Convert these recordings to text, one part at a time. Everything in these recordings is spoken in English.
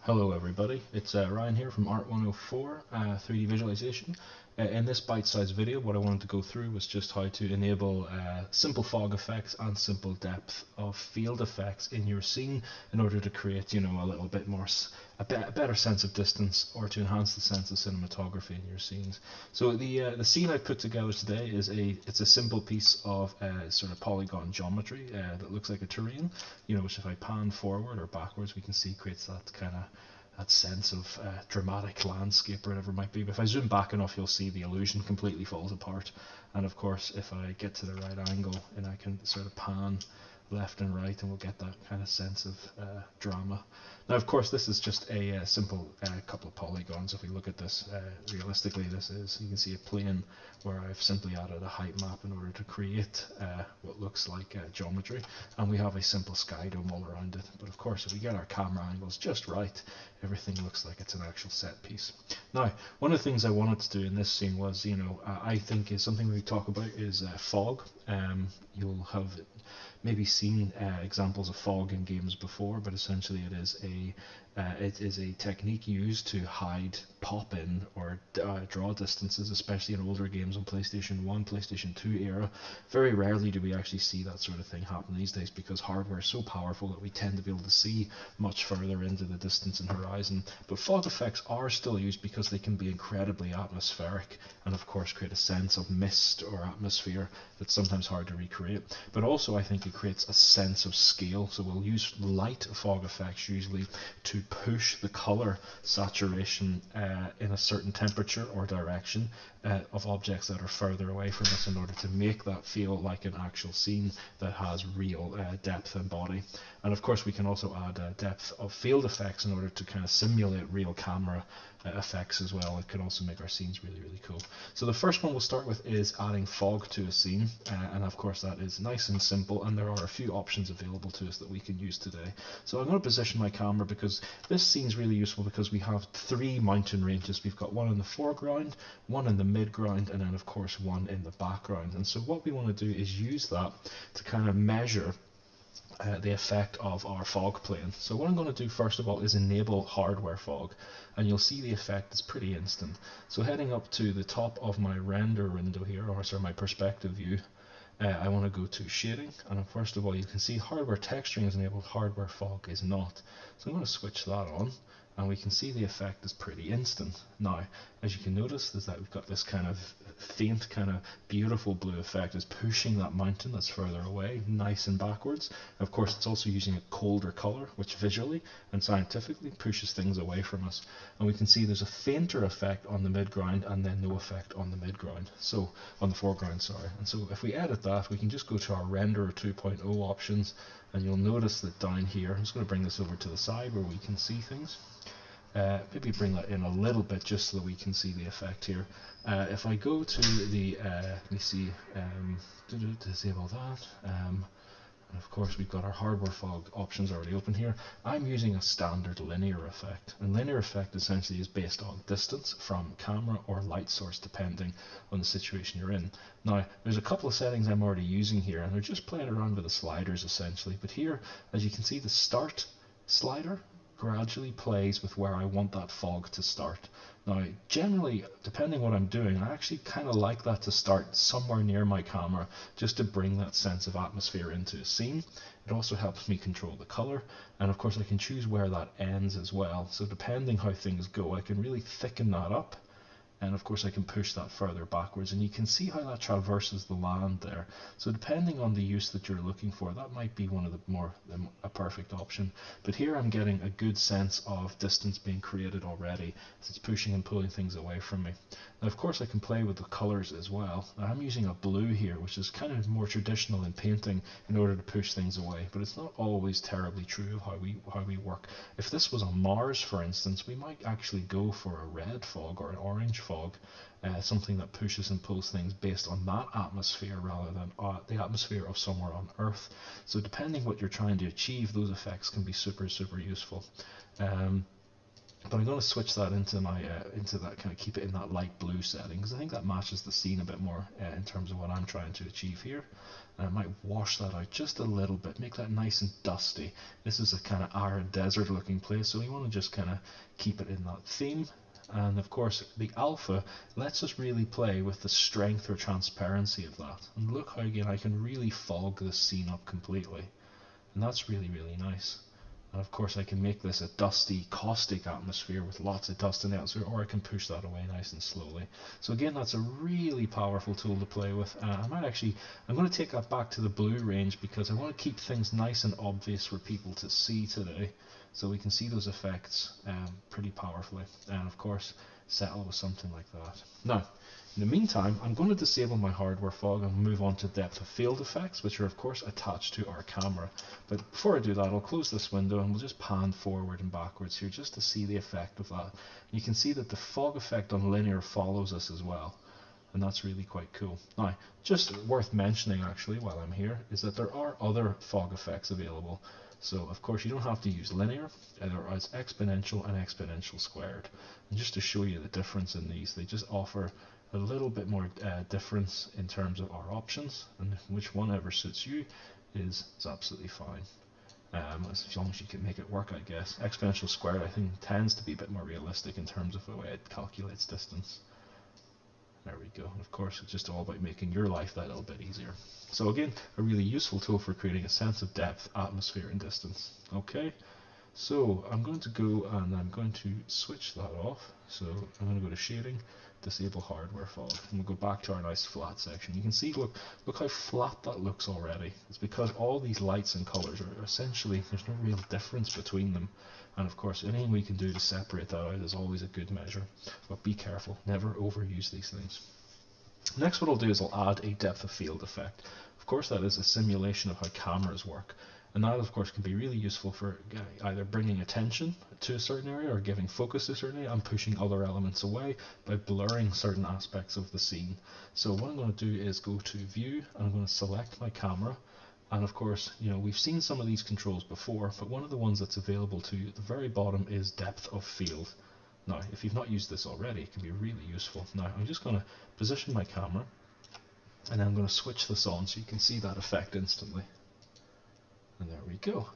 Hello everybody, it's Ryan here from ART104 3D Visualization. In this bite-sized video, what I wanted to go through was just how to enable simple fog effects and simple depth of field effects in your scene in order to create, a little bit more, a better sense of distance, or to enhance the sense of cinematography in your scenes. So the scene I put together today is a simple piece of sort of polygon geometry that looks like a terrain, which if I pan forward or backwards, we can see creates that kind of that sense of dramatic landscape or whatever it might be. But if I zoom back enough, you'll see the illusion completely falls apart. And of course, if I get to the right angle and I can sort of pan left and right, and we'll get that kind of sense of drama. Now, of course, this is just a simple couple of polygons. If we look at this realistically, you can see a plane where I've simply added a height map in order to create what looks like geometry, and we have a simple sky dome all around it. But of course, if we get our camera angles just right, everything looks like it's an actual set piece. Now, one of the things I wanted to do in this scene was, I think is something we talk about is fog. You'll have maybe seen examples of fog in games before, but essentially it is a technique used to hide pop-in or draw distances, especially in older games on PlayStation 1, PlayStation 2 era. Very rarely do we actually see that sort of thing happen these days because hardware is so powerful that we tend to be able to see much further into the distance and horizon. But fog effects are still used because they can be incredibly atmospheric and of course create a sense of mist or atmosphere that's sometimes hard to recreate. But also I think it creates a sense of scale. So we'll use light fog effects usually to push the color saturation in a certain temperature or direction of objects that are further away from us in order to make that feel like an actual scene that has real depth and body. And of course we can also add depth of field effects in order to kind of simulate real camera effects as well. It can also make our scenes really, really cool. So the first one we'll start with is adding fog to a scene, and of course that is nice and simple, and there are a few options available to us that we can use today. So I'm going to position my camera because this scene is really useful because we have three mountain ranges. We've got one in the foreground, one in the midground, and then of course one in the background. And so what we want to do is use that to kind of measure the effect of our fog plane. So what I'm going to do first of all is enable hardware fog, and you'll see the effect is pretty instant. So heading up to the top of my render window here, or sorry, my perspective view, I want to go to shading, and first of all you can see hardware texturing is enabled, hardware fog is not. So I'm going to switch that on, and we can see the effect is pretty instant. Now, as you can notice, is that we've got this kind of faint, kind of beautiful blue effect is pushing that mountain that's further away, nice and backwards. Of course, it's also using a colder color, which visually and scientifically pushes things away from us. And we can see there's a fainter effect on the midground and then no effect on the midground. So, on the foreground, sorry. And so if we edit that, we can just go to our Render 2.0 options, and you'll notice that down here, I'm just going to bring this over to the side where we can see things. Maybe bring that in a little bit just so that we can see the effect here. If I go to the, let me see, disable that, and of course we've got our hardware fog options already open here. I'm using a standard linear effect, and linear effect essentially is based on distance from camera or light source depending on the situation you're in. Now there's a couple of settings I'm already using here, and they're just playing around with the sliders essentially, but here as you can see the start slider gradually plays with where I want that fog to start. Now generally, depending what I'm doing, I actually kind of like that to start somewhere near my camera just to bring that sense of atmosphere into a scene. It also helps me control the color, and of course I can choose where that ends as well. So depending how things go, I can really thicken that up, and of course I can push that further backwards, and you can see how that traverses the land there. So depending on the use that you're looking for, that might be one of the a perfect option. But here I'm getting a good sense of distance being created already, as it's pushing and pulling things away from me. Now of course I can play with the colors as well. Now I'm using a blue here, which is kind of more traditional in painting in order to push things away, but it's not always terribly true of how we work. If this was on Mars, for instance, we might actually go for a red fog or an orange fog, something that pushes and pulls things based on that atmosphere rather than the atmosphere of somewhere on Earth. So depending what you're trying to achieve, those effects can be super, super useful. But I'm going to switch that into my into that kind of keep it in that light blue setting, because I think that matches the scene a bit more in terms of what I'm trying to achieve here. And I might wash that out just a little bit, make that nice and dusty. This is a kind of arid desert looking place, so we want to just kind of keep it in that theme. And of course the alpha lets us really play with the strength or transparency of that. And look how again I can really fog this scene up completely. And that's really, really nice. And of course I can make this a dusty, caustic atmosphere with lots of dust in the atmosphere, or I can push that away nice and slowly. So again, that's a really powerful tool to play with. I'm going to take that back to the blue range, because I want to keep things nice and obvious for people to see today, so we can see those effects pretty powerfully. And of course, settle with something like that. Now, in the meantime, I'm going to disable my hardware fog and move on to depth of field effects, which are of course attached to our camera. But before I do that, I'll close this window and we'll just pan forward and backwards here just to see the effect of that. You can see that the fog effect on linear follows us as well, and that's really quite cool. Now, just worth mentioning actually while I'm here is that there are other fog effects available. So of course you don't have to use linear, there is exponential and exponential squared. And just to show you the difference in these, they just offer a little bit more difference in terms of our options, and which one ever suits you is absolutely fine. As long as you can make it work, I guess. Exponential squared I think tends to be a bit more realistic in terms of the way it calculates distance. There we go. And of course it's just all about making your life that little bit easier. So again, a really useful tool for creating a sense of depth, atmosphere and distance. Okay, so I'm going to go and I'm going to switch that off. So I'm going to go to shading, disable hardware fog, and we'll go back to our nice flat section. You can see, look how flat that looks already. It's because all these lights and colors are essentially, there's no real difference between them. And of course anything we can do to separate that out is always a good measure, but be careful, never overuse these things. Next, what I'll do is I'll add a depth of field effect. Of course that is a simulation of how cameras work, and that of course can be really useful for either bringing attention to a certain area or giving focus to a certain area and pushing other elements away by blurring certain aspects of the scene. So what I'm going to do is go to view, and I'm going to select my camera. And of course, you know, we've seen some of these controls before, but one of the ones that's available to you at the very bottom is depth of field. Now, if you've not used this already, it can be really useful. Now, I'm just going to position my camera, and then I'm going to switch this on so you can see that effect instantly. And there we go.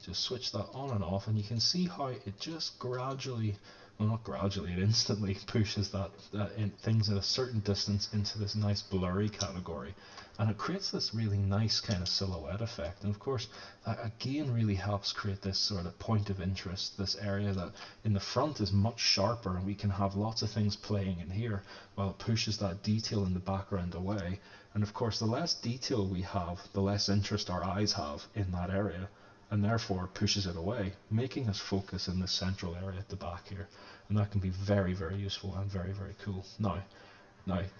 Just switch that on and off, and you can see how it just gradually, well not gradually, it instantly pushes things at a certain distance into this nice blurry category, and it creates this really nice kind of silhouette effect. And of course that again really helps create this sort of point of interest, this area that in the front is much sharper and we can have lots of things playing in here, while it pushes that detail in the background away. And of course the less detail we have, the less interest our eyes have in that area, and therefore pushes it away, making us focus in the central area at the back here. And that can be very, very useful and very, very cool. Now,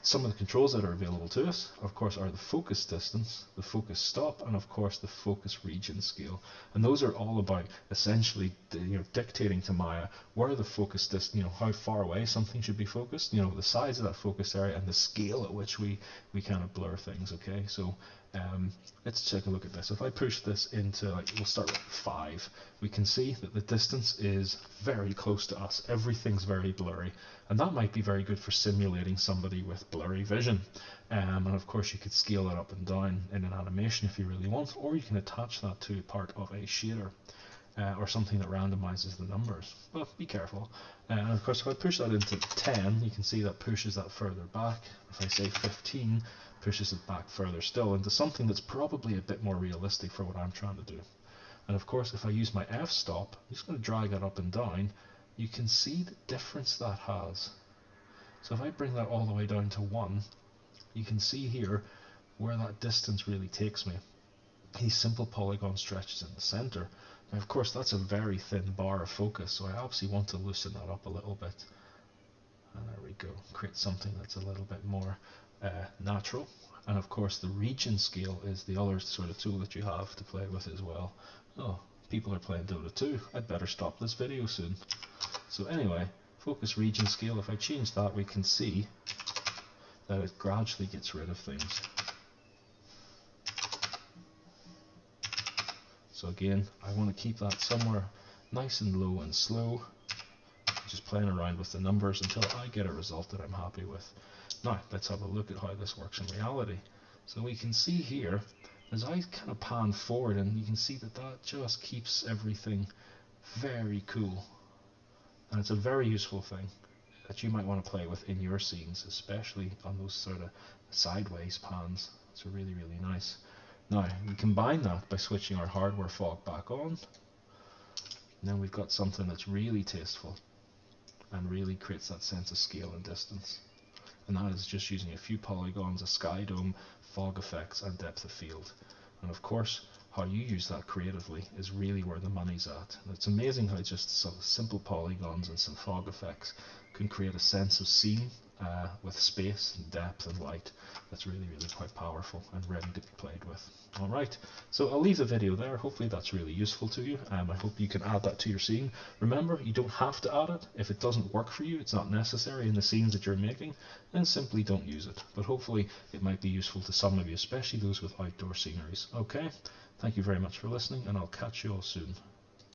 some of the controls that are available to us, of course, are the focus distance, the focus stop, and of course the focus region scale. And those are all about essentially, dictating to Maya where the focus distance, how far away something should be focused, the size of that focus area, and the scale at which we kind of blur things. Okay, so let's take a look at this. If I push this into, we'll start with 5, we can see that the distance is very close to us. Everything's very blurry, and that might be very good for simulating somebody with blurry vision. And of course you could scale it up and down in an animation if you really want, or you can attach that to part of a shader. Or something that randomizes the numbers. Well, be careful. And of course if I push that into 10, you can see that pushes that further back. If I say 15, pushes it back further still into something that's probably a bit more realistic for what I'm trying to do. And of course if I use my f-stop, I'm just going to drag that up and down, you can see the difference that has. So if I bring that all the way down to 1, you can see here where that distance really takes me. These simple polygon stretches in the center. Now of course that's a very thin bar of focus, so I obviously want to loosen that up a little bit. And there we go, create something that's a little bit more natural. And of course the region scale is the other sort of tool that you have to play with as well. Oh, people are playing Dota 2, I'd better stop this video soon. So anyway, focus region scale, if I change that, we can see that it gradually gets rid of things. So again, I want to keep that somewhere nice and low and slow. just playing around with the numbers until I get a result that I'm happy with. Now, let's have a look at how this works in reality. So we can see here, as I kind of pan forward, and you can see that that just keeps everything very cool. And it's a very useful thing that you might want to play with in your scenes, especially on those sort of sideways pans. It's really, really nice. Now, we combine that by switching our hardware fog back on. And then we've got something that's really tasteful and really creates that sense of scale and distance. And that is just using a few polygons, a sky dome, fog effects, and depth of field. And of course, how you use that creatively is really where the money's at. And it's amazing how just some simple polygons and some fog effects can create a sense of scene with space and depth and light that's really, really quite powerful and ready to be played with. Alright, so I'll leave the video there. Hopefully that's really useful to you. I hope you can add that to your scene. Remember, you don't have to add it. If it doesn't work for you, it's not necessary in the scenes that you're making, then simply don't use it. But hopefully it might be useful to some of you, especially those with outdoor sceneries. Okay, thank you very much for listening, and I'll catch you all soon.